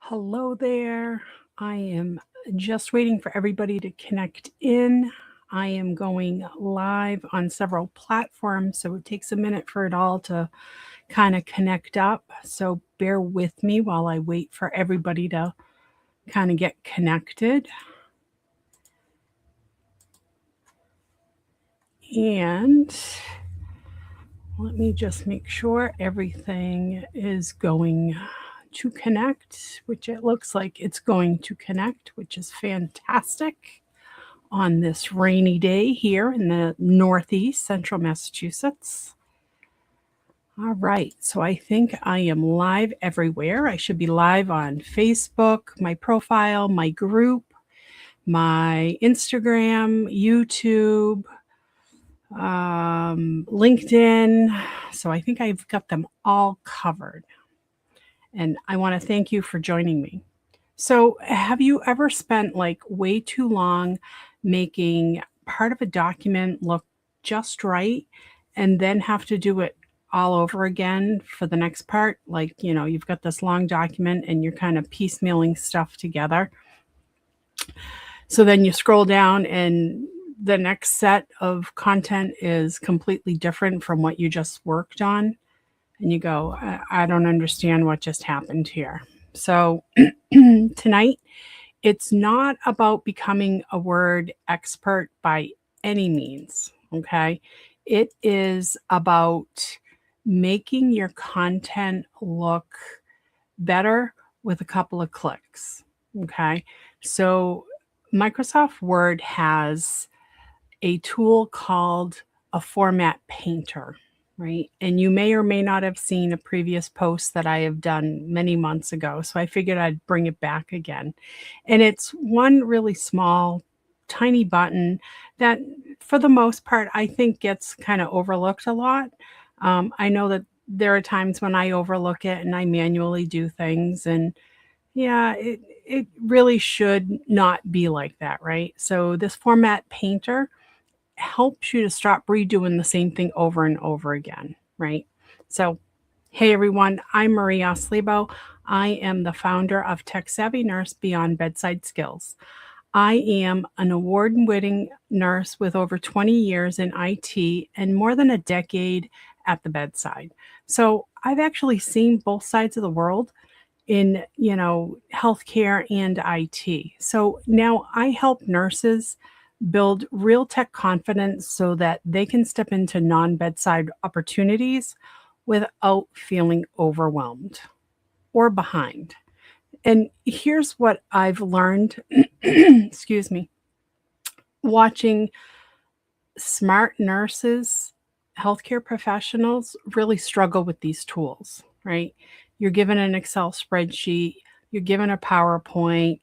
Hello there. I am just waiting for everybody to connect in. I am going live on several platforms, so it takes a minute for it all to kind of connect up. So bear with me while I wait for everybody to kind of get connected. And let me just make sure everything is going to connect, which it looks like it's going to connect, which is fantastic on this rainy day here in the Northeast, central Massachusetts. All right, so I think I am live everywhere. I should be live on Facebook, my profile, my group, my Instagram, YouTube, LinkedIn. So I think I've got them all covered. And I want to thank you for joining me. So, have you ever spent like way too long making part of a document look just right and then have to do it all over again for the next part? Like, you've got this long document and you're kind of piecemealing stuff together. So then you scroll down and the next set of content is completely different from what you just worked on. And you go, I don't understand what just happened here. So tonight, it's not about becoming a word expert by any means, okay? It is about making your content look better with a couple of clicks, okay? So Microsoft Word has a tool called a format painter, right? And you may or may not have seen a previous post that I have done many months ago. So I figured I'd bring it back again. And it's one really small, tiny button that, for the most part, I think gets kind of overlooked a lot. I know that there are times when I overlook it and I manually do things. And yeah, it really should not be like that, right? So this format painter helps you to stop redoing the same thing over and over again, right? So, hey everyone, I'm Marie Oslebo. I am the founder of Tech Savvy Nurse Beyond Bedside Skills. I am an award winning nurse with over 20 years in IT and more than a decade at the bedside. So, I've actually seen both sides of the world in, healthcare and IT. So now I help nurses build real tech confidence so that they can step into non-bedside opportunities without feeling overwhelmed or behind. And here's what I've learned, excuse me, watching smart nurses, healthcare professionals really struggle with these tools, right? You're given an Excel spreadsheet, you're given a PowerPoint,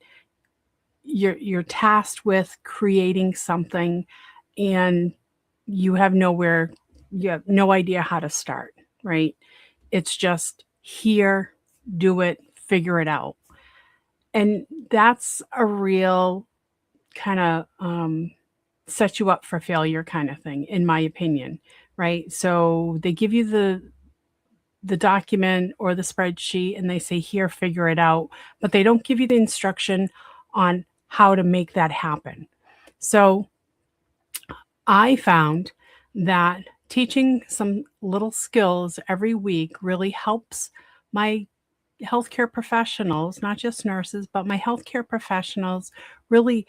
you're tasked with creating something and you have no idea how to start, right? It's just here, do it, figure it out. And that's a real kind of set you up for failure kind of thing, in my opinion, right? So they give you the document or the spreadsheet and they say, here, figure it out, but they don't give you the instruction on how to make that happen. So I found that teaching some little skills every week really helps my healthcare professionals, not just nurses, but my healthcare professionals really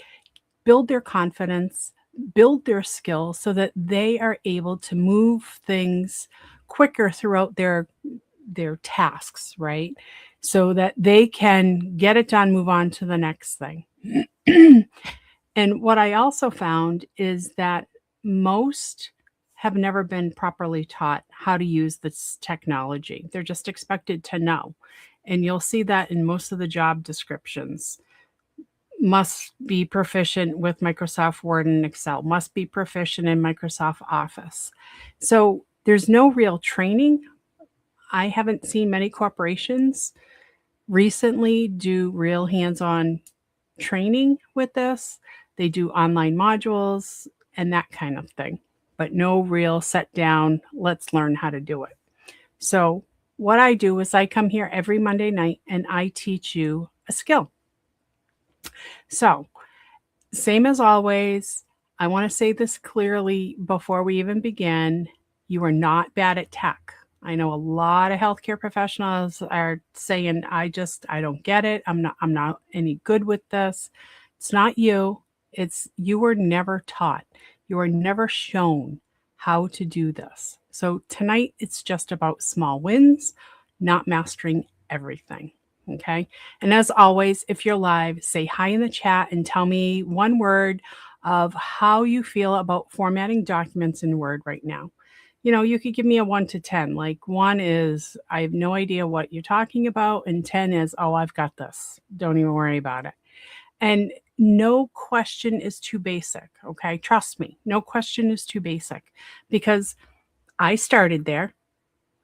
build their confidence, build their skills so that they are able to move things quicker throughout their tasks, right? So that they can get it done, move on to the next thing. And what I also found is that most have never been properly taught how to use this technology. They're just expected to know. And you'll see that in most of the job descriptions. Must be proficient with Microsoft Word and Excel, must be proficient in Microsoft Office. So there's no real training. I haven't seen many corporations recently do real hands on training with this. They do online modules and that kind of thing, but no real set down, let's learn how to do it. So, what I do is I come here every Monday night and I teach you a skill. So, same as always, I want to say this clearly before we even begin. You are not bad at tech. I know a lot of healthcare professionals are saying, I don't get it. I'm not any good with this. It's not you. It's you were never taught. You were never shown how to do this. So tonight it's just about small wins, not mastering everything. Okay. And as always, if you're live, say hi in the chat and tell me one word of how you feel about formatting documents in Word right now. You could give me a 1 to 10. Like 1 is, I have no idea what you're talking about. And 10 is, oh, I've got this. Don't even worry about it. And no question is too basic. Okay. Trust me. No question is too basic because I started there.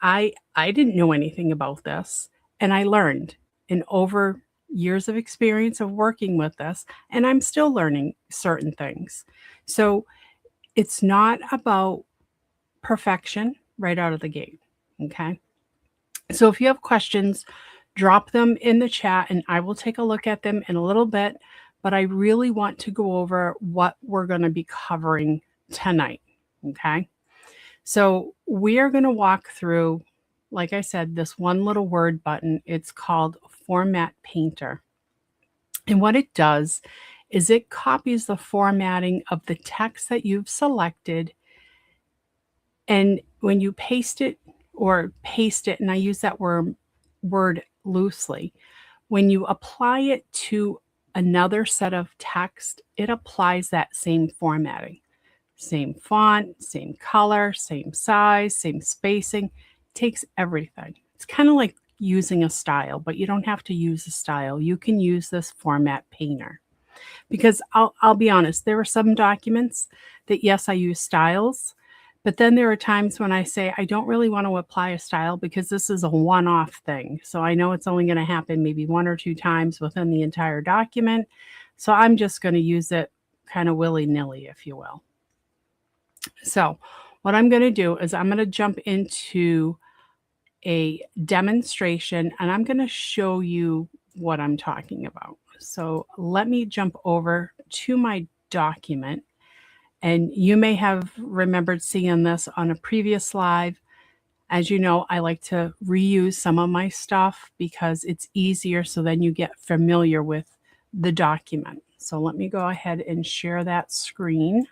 I didn't know anything about this and I learned in over years of experience of working with this, and I'm still learning certain things. So it's not about perfection right out of the gate. Okay. So if you have questions, drop them in the chat and I will take a look at them in a little bit. But I really want to go over what we're going to be covering tonight. Okay. So we are going to walk through, like I said, this one little word button. It's called Format Painter. And what it does is it copies the formatting of the text that you've selected. And when you paste it, and I use that word loosely, when you apply it to another set of text, it applies that same formatting. Same font, same color, same size, same spacing. It takes everything. It's kind of like using a style, but you don't have to use a style. You can use this Format Painter. Because I'll be honest, there are some documents that, yes, I use styles, but then there are times when I say I don't really want to apply a style because this is a one-off thing. So I know it's only going to happen maybe 1 or 2 times within the entire document. So I'm just going to use it kind of willy-nilly, if you will. So what I'm going to do is I'm going to jump into a demonstration and I'm going to show you what I'm talking about. So let me jump over to my document. And you may have remembered seeing this on a previous live. As you know, I like to reuse some of my stuff because it's easier, so then you get familiar with the document. So let me go ahead and share that screen.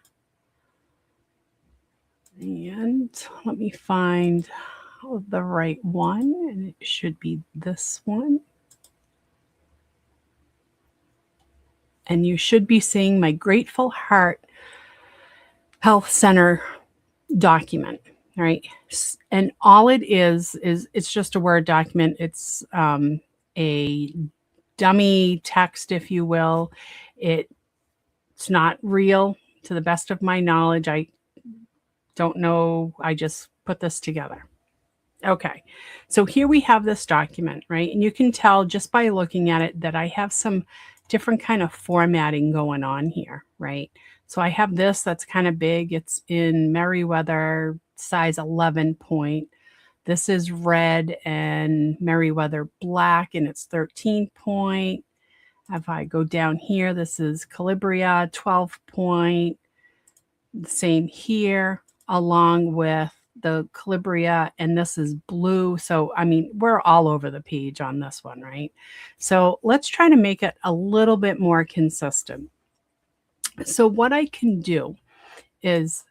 And let me find the right one, and it should be this one. And you should be seeing my Grateful Heart Health Center document, right? And all it is it's just a Word document. It's a dummy text, if you will. It's not real to the best of my knowledge. I don't know. I just put this together. Okay, so here we have this document, right? And you can tell just by looking at it that I have some different kind of formatting going on here, right? So I have this that's kind of big. It's in Merriweather size 11 point. This is red and Merriweather black, and it's 13 point. If I go down here, this is Calibria 12 point. The same here, along with the Calibria, and this is blue. So, I mean, we're all over the page on this one, right? So let's try to make it a little bit more consistent. So what I can do is,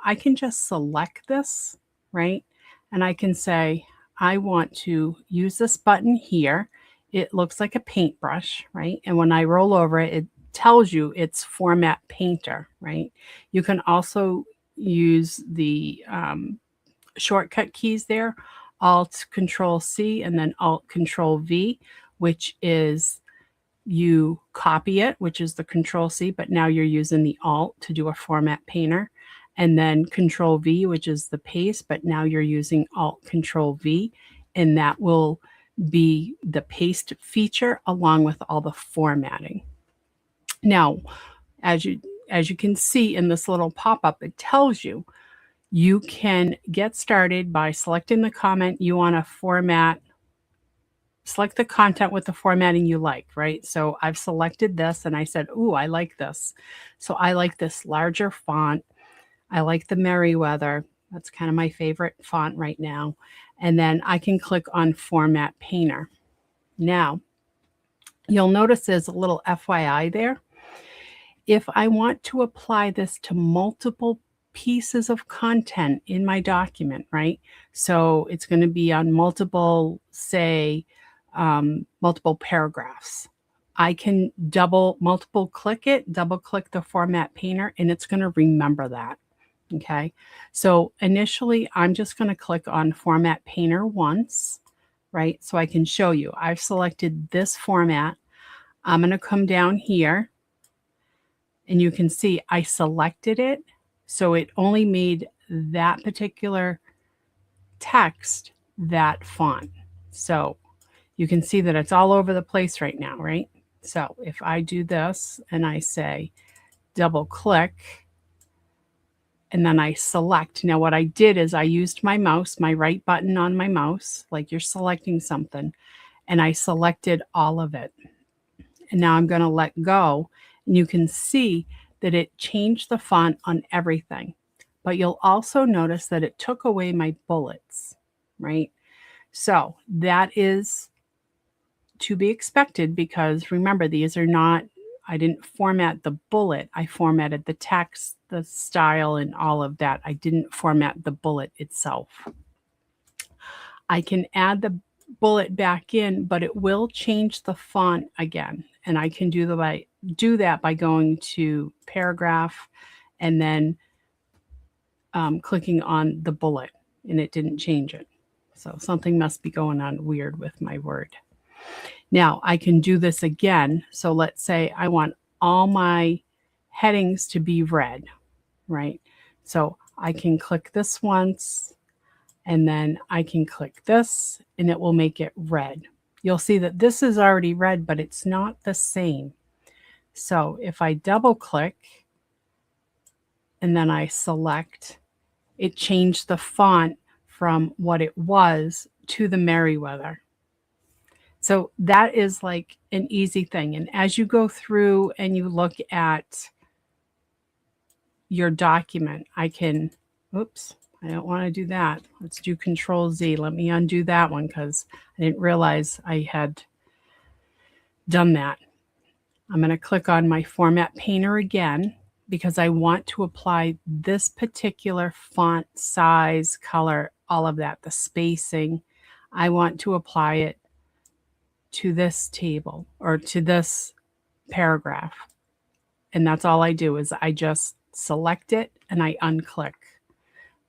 I can just select this, right? And I can say, I want to use this button here. It looks like a paintbrush, right? And when I roll over it, it tells you it's Format Painter, right? You can also use the shortcut keys there, Alt Control C and then Alt Control V, which is you copy it, which is the Control C, but now you're using the Alt to do a Format Painter. And then Control V, which is the paste, but now you're using Alt Control V, and that will be the paste feature along with all the formatting. Now, as you can see in this little pop-up, it tells you you can get started by selecting the comment you want to format select the content with the formatting you like, right? So I've selected this and I said, ooh, I like this. So I like this larger font. I like the Merriweather. That's kind of my favorite font right now. And then I can click on Format Painter. Now, you'll notice there's a little FYI there. If I want to apply this to multiple pieces of content in my document, right? So it's going to be on multiple, say, multiple paragraphs. I can double click the Format Painter, and it's going to remember that. Okay. So initially, I'm just going to click on Format Painter once, right? So I can show you. I've selected this format. I'm going to come down here, and you can see I selected it. So it only made that particular text that font. So you can see that it's all over the place right now, right? So if I do this and I say double click and then I select. Now what I did is I used my mouse, my right button on my mouse, like you're selecting something, and I selected all of it. And now I'm going to let go, and you can see that it changed the font on everything. But you'll also notice that it took away my bullets, right? So that is to be expected because remember, these are not, I didn't format the bullet. I formatted the text, the style, and all of that. I didn't format the bullet itself. I can add the bullet back in, but it will change the font again. And I can do that by going to paragraph and then clicking on the bullet, and it didn't change it. So something must be going on weird with my Word. Now I can do this again. So let's say I want all my headings to be red, right? So I can click this once, and then I can click this, and it will make it red. You'll see that this is already red, but it's not the same. So if I double click and then I select, it changed the font from what it was to the Merriweather. So that is like an easy thing. And as you go through and you look at your document, I can, oops, I don't want to do that. Let's do Control Z. Let me undo that one because I didn't realize I had done that. I'm going to click on my Format Painter again because I want to apply this particular font size, color, all of that, the spacing. I want to apply it to this table or to this paragraph. And that's all I do is I just select it and I unclick.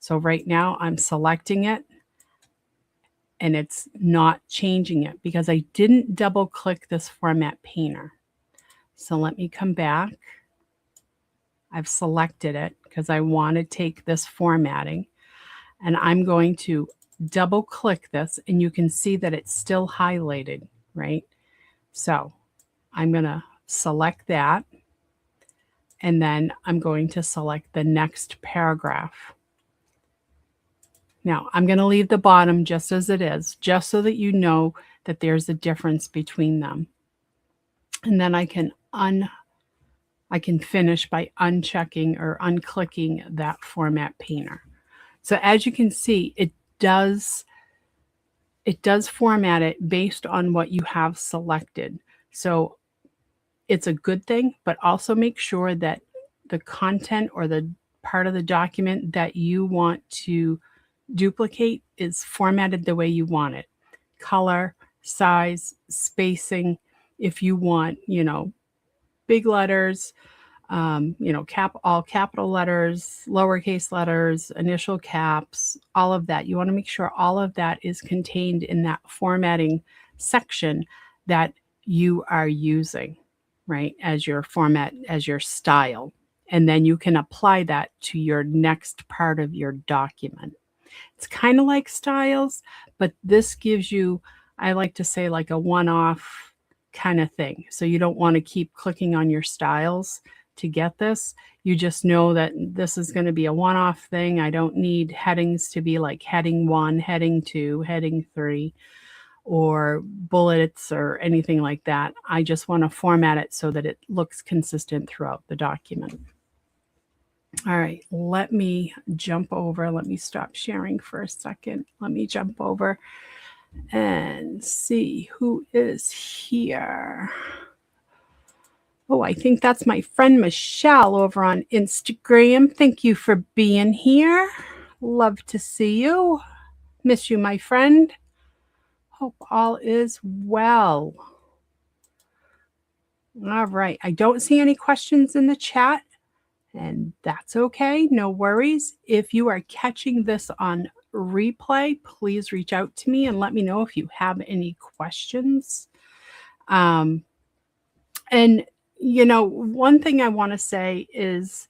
So right now I'm selecting it and it's not changing it because I didn't double click this Format Painter. So let me come back. I've selected it because I want to take this formatting, and I'm going to double click this, and you can see that it's still highlighted, right? So I'm going to select that, and then I'm going to select the next paragraph. Now I'm going to leave the bottom just as it is, just so that you know that there's a difference between them. And then I can finish by unchecking or unclicking that Format Painter. So as you can see, it does format it based on what you have selected. So it's a good thing, but also make sure that the content or the part of the document that you want to duplicate is formatted the way you want it. Color, size, spacing. If you want, big letters, all capital letters, lowercase letters, initial caps, all of that. You want to make sure all of that is contained in that formatting section that you are using, right, as your format, as your style. And then you can apply that to your next part of your document. It's kind of like styles, but this gives you, I like to say, like a one-off kind of thing. So you don't want to keep clicking on your styles to get this. You just know that this is going to be a one-off thing. I don't need headings to be like heading 1, heading 2, heading 3, or bullets or anything like that. I just want to format it so that it looks consistent throughout the document. All right, let me jump over. Let me stop sharing for a second. Let me jump over and see who is here. Oh, I think that's my friend Michelle over on Instagram. Thank you for being here. Love to see you. Miss you, my friend. Hope all is well. All right. I don't see any questions in the chat, and that's okay. No worries. If you are catching this on replay, please reach out to me and let me know if you have any questions. And, one thing I want to say is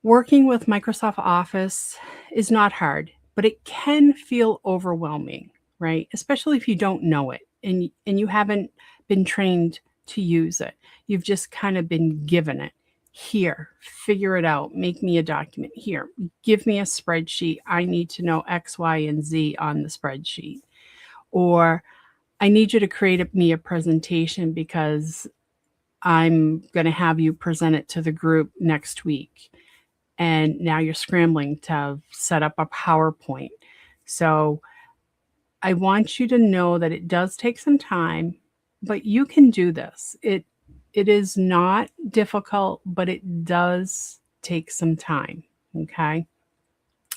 working with Microsoft Office is not hard, but it can feel overwhelming, right? Especially if you don't know it and you haven't been trained to use it. You've just kind of been given it. Here, figure it out. Make me a document. Here, give me a spreadsheet. I need to know X, Y, and Z on the spreadsheet. Or I need you to create me a presentation because I'm going to have you present it to the group next week. And now you're scrambling to set up a PowerPoint. So I want you to know that it does take some time, but you can do this. It is not difficult, but it does take some time, okay?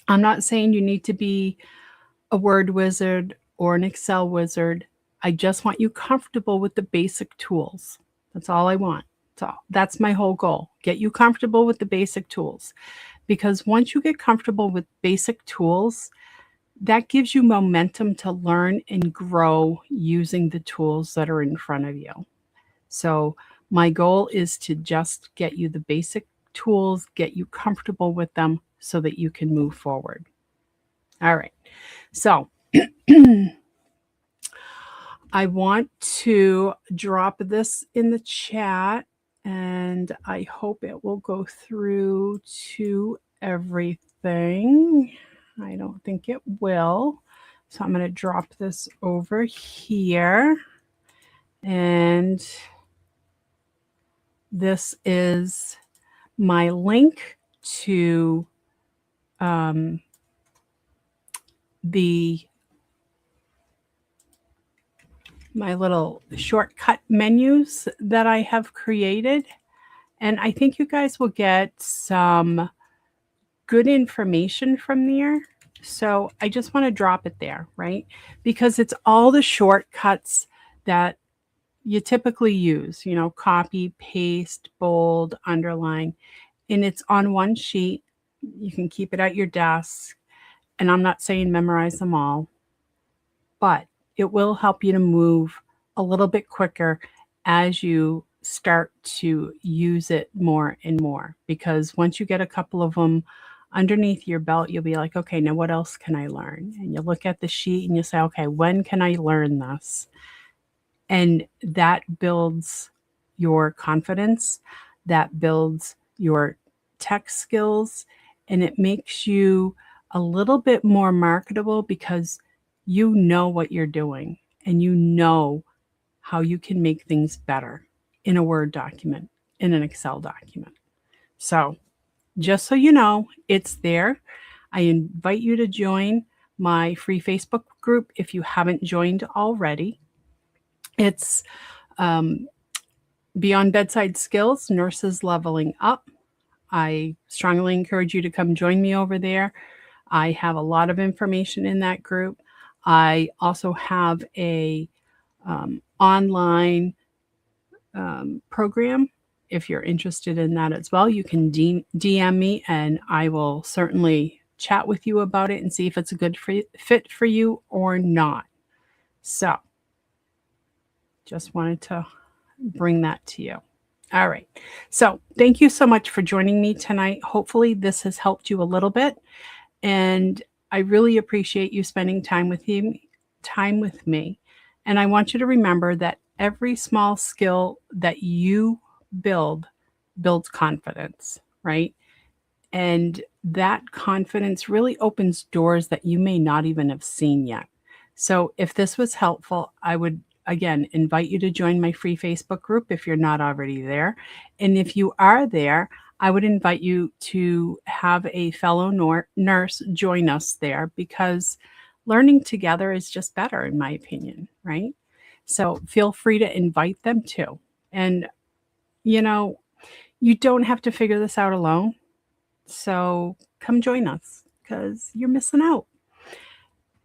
I'm not saying you need to be a Word wizard or an Excel wizard. I just want you comfortable with the basic tools. That's all I want. So that's my whole goal. Get you comfortable with the basic tools. Because once you get comfortable with basic tools, that gives you momentum to learn and grow using the tools that are in front of you. So my goal is to just get you the basic tools, get you comfortable with them so that you can move forward. All right. So I want to drop this in the chat, and I hope it will go through to everything. I don't think it will. So I'm going to drop this over here. And this is my link to my little shortcut menus that I have created. And I think you guys will get some good information from there. So I just want to drop it there, right? Because it's all the shortcuts that you typically use, copy, paste, bold, underline, and it's on one sheet. You can keep it at your desk. And I'm not saying memorize them all, but it will help you to move a little bit quicker as you start to use it more and more. Because once you get a couple of them underneath your belt, you'll be like, okay, now what else can I learn? And you look at the sheet and you say, okay, when can I learn this? And that builds your confidence, that builds your tech skills, and it makes you a little bit more marketable because you know what you're doing and you know how you can make things better in a Word document, in an Excel document. So just so you know, it's there. I invite you to join my free Facebook group if you haven't joined already. It's Beyond Bedside Skills, Nurses Leveling Up. I strongly encourage you to come join me over there. I have a lot of information in that group. I also have a online program. If you're interested in that as well, you can DM me and I will certainly chat with you about it and see if it's a good fit for you or not. So just wanted to bring that to you. All right. So thank you so much for joining me tonight. Hopefully this has helped you a little bit. And I really appreciate you spending time with me. And I want you to remember that every small skill that you builds confidence, right? And that confidence really opens doors that you may not even have seen yet. So if this was helpful, I would again invite you to join my free Facebook group if you're not already there. And if you are there, I would invite you to have a fellow nurse join us there because learning together is just better, in my opinion, right? So feel free to invite them too. And, you know, you don't have to figure this out alone. So come join us because you're missing out.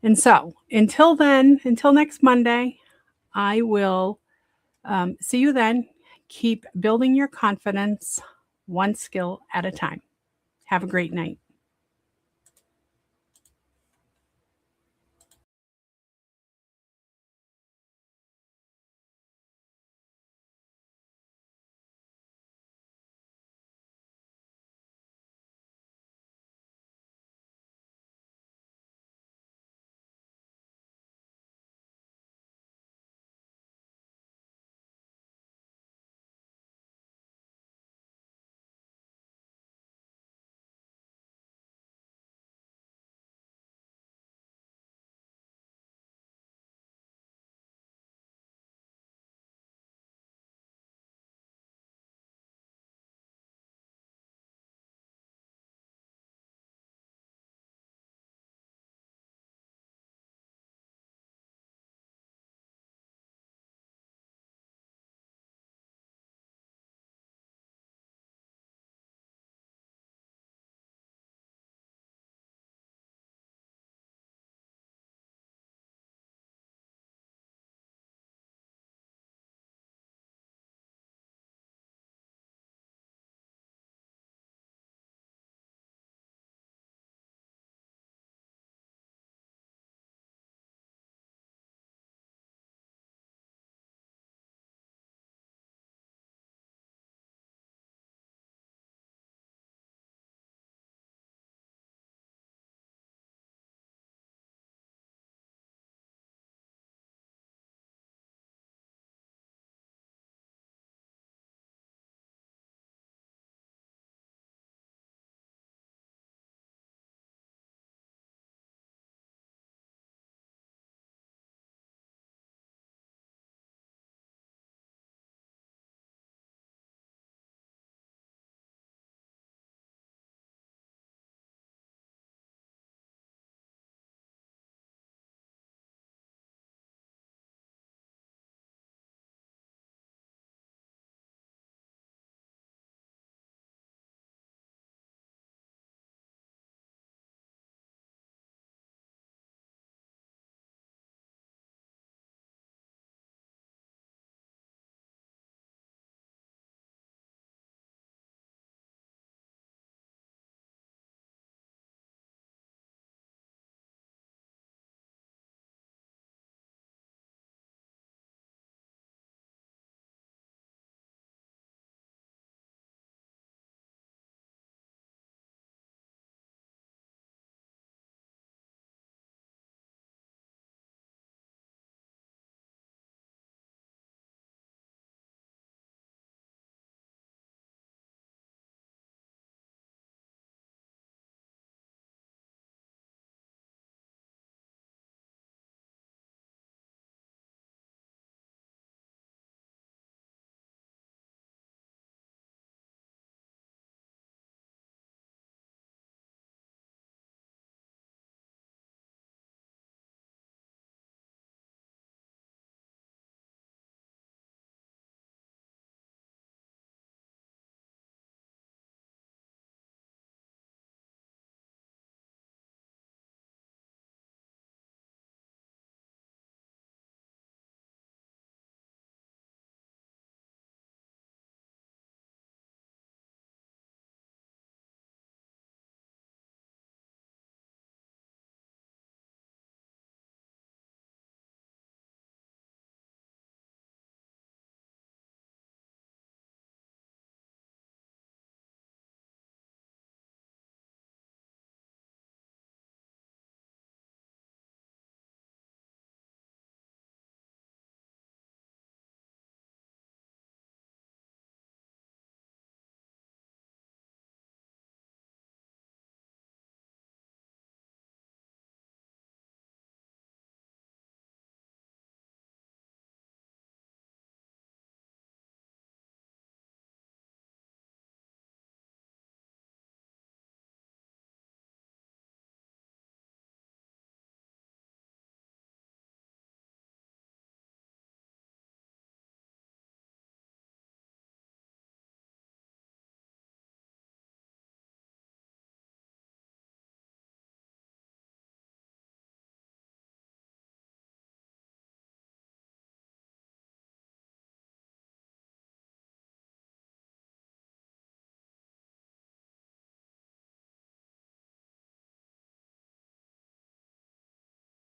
And so until then, until next Monday, I will see you then. Keep building your confidence one skill at a time. Have a great night.